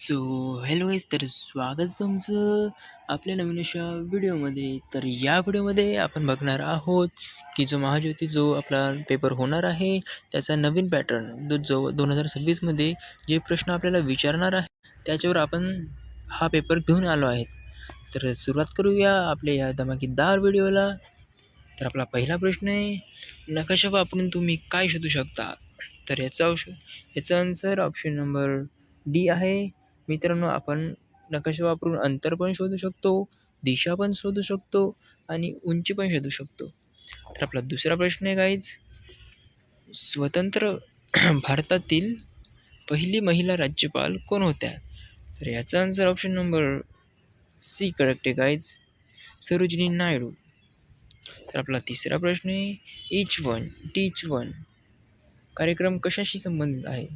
So hello guys, तर स्वागत तुमचं आपल्या नवीन अशा व्हिडिओमध्ये. तर या व्हिडिओमध्ये आपण बघणार आहोत की जो आपला पेपर होणार आहे त्याचा नवीन पॅटर्न जो 2026मध्ये जे प्रश्न आपल्याला विचारणार आहे त्याच्यावर आपण हा पेपर घेऊन आलो आहे. तर सुरुवात करूया आपल्या या धमाकेदार व्हिडिओला. तर आपला पहिला प्रश्न आहे, नकाशा वापरून तुम्ही काय शोधू शकता? तर याचा आन्सर ऑप्शन नंबर डी आहे. मित्रांनो, आपण नकाशा वापरून अंतर पण शोधू शकतो, दिशा पण शोधू शकतो आणि उंची पण शोधू शकतो. तर आपला दुसरा प्रश्न आहे गाईज, स्वतंत्र भारतातील पहिली महिला राज्यपाल कोण होत्या? तर याचा answer option number C correct आहे गाईज, सरोजिनी नायडू. तर आपला तिसरा प्रश्न आहे, टीच वन कार्यक्रम कशाशी संबंधित आहे?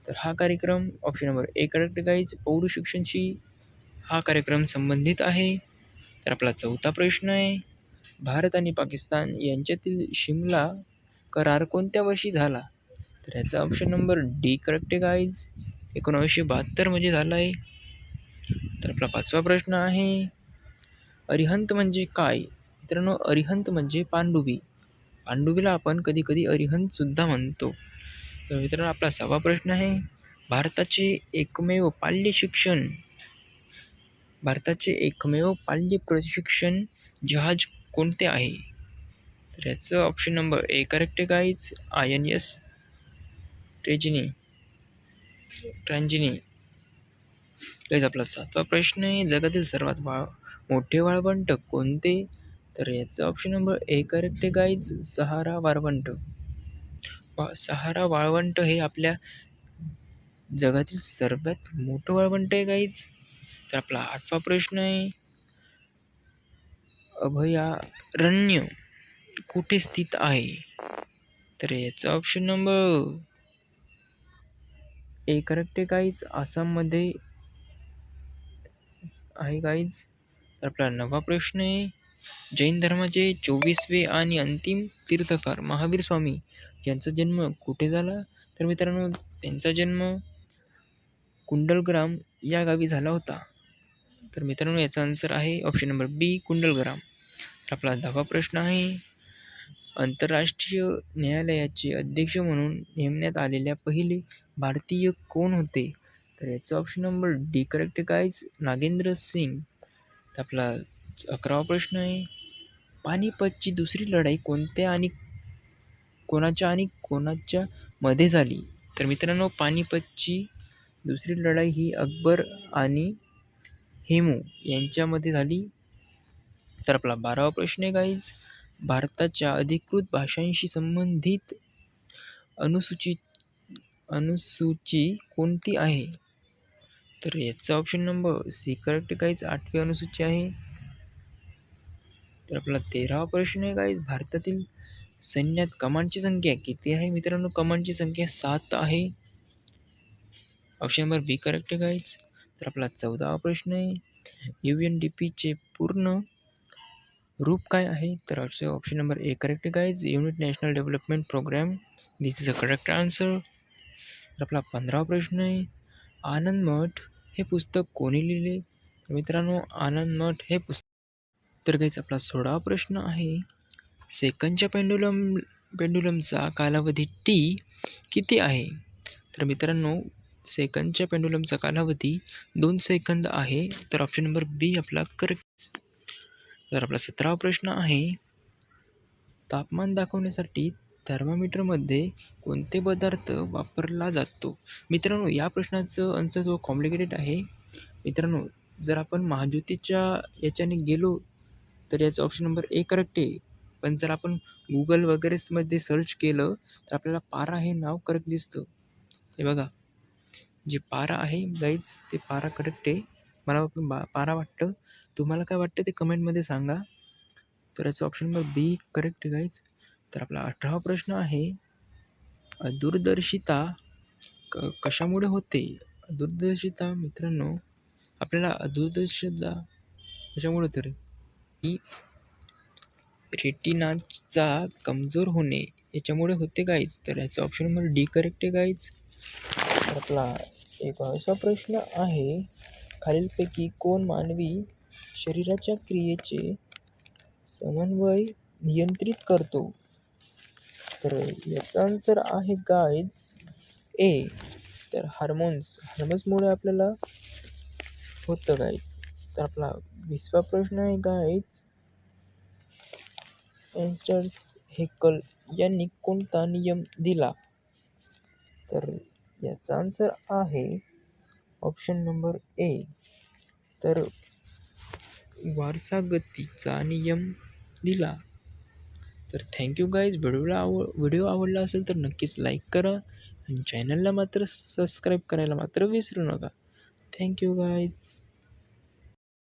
तर हा कार्यक्रम option number A correct guys, पौढ शिक्षणशी हा कार्यक्रम संबंधित आहे. तर आपला चौथा प्रश्न आहे, भारत आणि पाकिस्तान यांच्यातील शिमला करार कोणत्या वर्षी झाला? तर याचा ऑप्शन नंबर डी करेक्ट आहे गाईज, 1972 मध्ये झाला आहे. तर आपला पाचवा प्रश्न आहे, अरिहंत म्हणजे काय? मित्रांनो, अरिहंत म्हणजे पांडुबी. पांडुबीला आपण कधी कधी अरिहंत सुद्धा म्हणतो. तर मित्रांनो, आपला सहावा प्रश्न आहे, भारताचे एकमेव पाल्य प्रशिक्षण जहाज कोणते आहे? तर याचं ऑप्शन नंबर ए करेक्ट आहे गाईज, INS ट्रॅन्जिनी. गाईज आपला सातवा प्रश्न आहे, जगातील सर्वात मोठे वाळवंट कोणते? तर याचं ऑप्शन नंबर ए करेक्ट आहे गाईज, सहारा वाळवंट. सहारा वाळवंट हे आपल्या जगातील सर्वात मोठं वाळवंट आहे गाईज. तर आपला आठवा प्रश्न आहे, अभयारण्य कुठे स्थित आहे? तर याचा ऑप्शन नंबर ए करेक्ट आहे गाईज, आसाममध्ये आहे गाईज. तर आपला नववा प्रश्न आहे, जैन धर्माचे 24वे आणि अंतिम तीर्थकार महावीर स्वामी यांचा जन्म कुठे झाला? तर मित्रांनो, त्यांचा जन्म कुंडलग्राम या गावी झाला होता. तर मित्रांनो, याचा आन्सर आहे ऑप्शन नंबर बी, कुंडलग्राम. तर आपला 10वा प्रश्न आहे, आंतरराष्ट्रीय न्यायालयाचे अध्यक्ष म्हणून नेमण्यात आलेल्या पहिले भारतीय कोण होते? तर याचं option number D correct guys, Nagendra Singh. तर आपला 11वा प्रश्न आहे, पानिपतची दुसरी लढाई कोणाच्या मध्ये झाली? तर मित्रांनो, पानिपतची दुसरी लढाई ही अकबर आणि हेमू यांच्यामध्ये झाली. तर आपला 12वा प्रश्न आहे गाईज, भारताच्या अधिकृत भाषांशी संबंधित अनुसूची कोणती आहे? तर याचा option number C correct guys, 8वी अनुसूची आहे. तर आपला 13वा प्रश्न आहे गाईज, भारतातील सैन्यात कमांडची संख्या किती आहे? मित्रांनो, कमांडची संख्या 7 आहे. ऑप्शन नंबर बी करेक्ट आहे गाईज. तर आपला 14वा प्रश्न आहे, UNDPचे पूर्ण रूप काय आहे? तर ऑप्शन नंबर ए करेक्ट आहे guys, unit national development programme. This is a correct answer. तर आपला 15वा प्रश्न आहे, आनंद मठ हे पुस्तक कोणी लिहिले? तर मित्रांनो, आनंद मठ हे पुस्तक. तर गाईज आपला 16वा प्रश्न आहे, सेकंडच्या पेंडुलमचा कालावधी टी किती आहे? तर मित्रांनो, सेकंडच्या पेंडुलमचा कालावधी 2 सेकंद आहे. तर ऑप्शन नंबर बी आपला करेक्ट. तर आपला 17वा प्रश्न आहे, तापमान दाखवण्यासाठी थर्मामीटरमध्ये कोणते पदार्थ वापरला जातो? मित्रांनो, या प्रश्नाचं आन्सर जो कॉम्प्लिकेटेड आहे. मित्रांनो, जर आपण महाज्योतीच्या याच्याने गेलो तर याचं ऑप्शन नंबर ए करेक्ट आहे. पण जर आपण गुगल वगैरेमध्ये सर्च केलं तर आपल्याला पारा हे नाव करेक्ट दिसतं. हे बघा, जे पारा आहे गाईज, ते पारा करेक्ट आहे. मला पारा वाटतं. तुम्हाला काय वाटतं ते कमेंटमध्ये सांगा. तर याचं ऑप्शन नंबर बी करेक्ट आहे गाईज. तर आपला 18वा प्रश्न आहे, दूरदर्शिता कशामुळे होते? दूरदर्शिता मित्रांनो, आपल्याला दूरदर्शिता कशामुळे होते? ही रेटिनाचा कमजोर होणे याच्यामुळे होते गाईज. तर याचं ऑप्शन नंबर डी करेक्ट आहे गाईज. तर आपला एक असा प्रश्न आहे, खालीलपैकी कोण मानवी शरीराच्या क्रियेचे समन्वय नियंत्रित करतो? तर याचा आन्सर आहे गाईज ए. तर हार्मोन्समुळे आपल्याला होतं गाईज. तर आपला 20वा प्रश्न आहे गाईज, एन्स्टर्स हेकल यांनी कोणता नियम दिला? तर याचा आन्सर आहे ऑप्शन नंबर ए. तर वारसागतीचा नियम दिला. तर थँक्यू गाईज. व्हिडिओ आवडला असेल तर नक्कीच लाईक करा आणि चॅनलला मात्र सबस्क्राईब करायला मात्र विसरू नका. Thank you guys.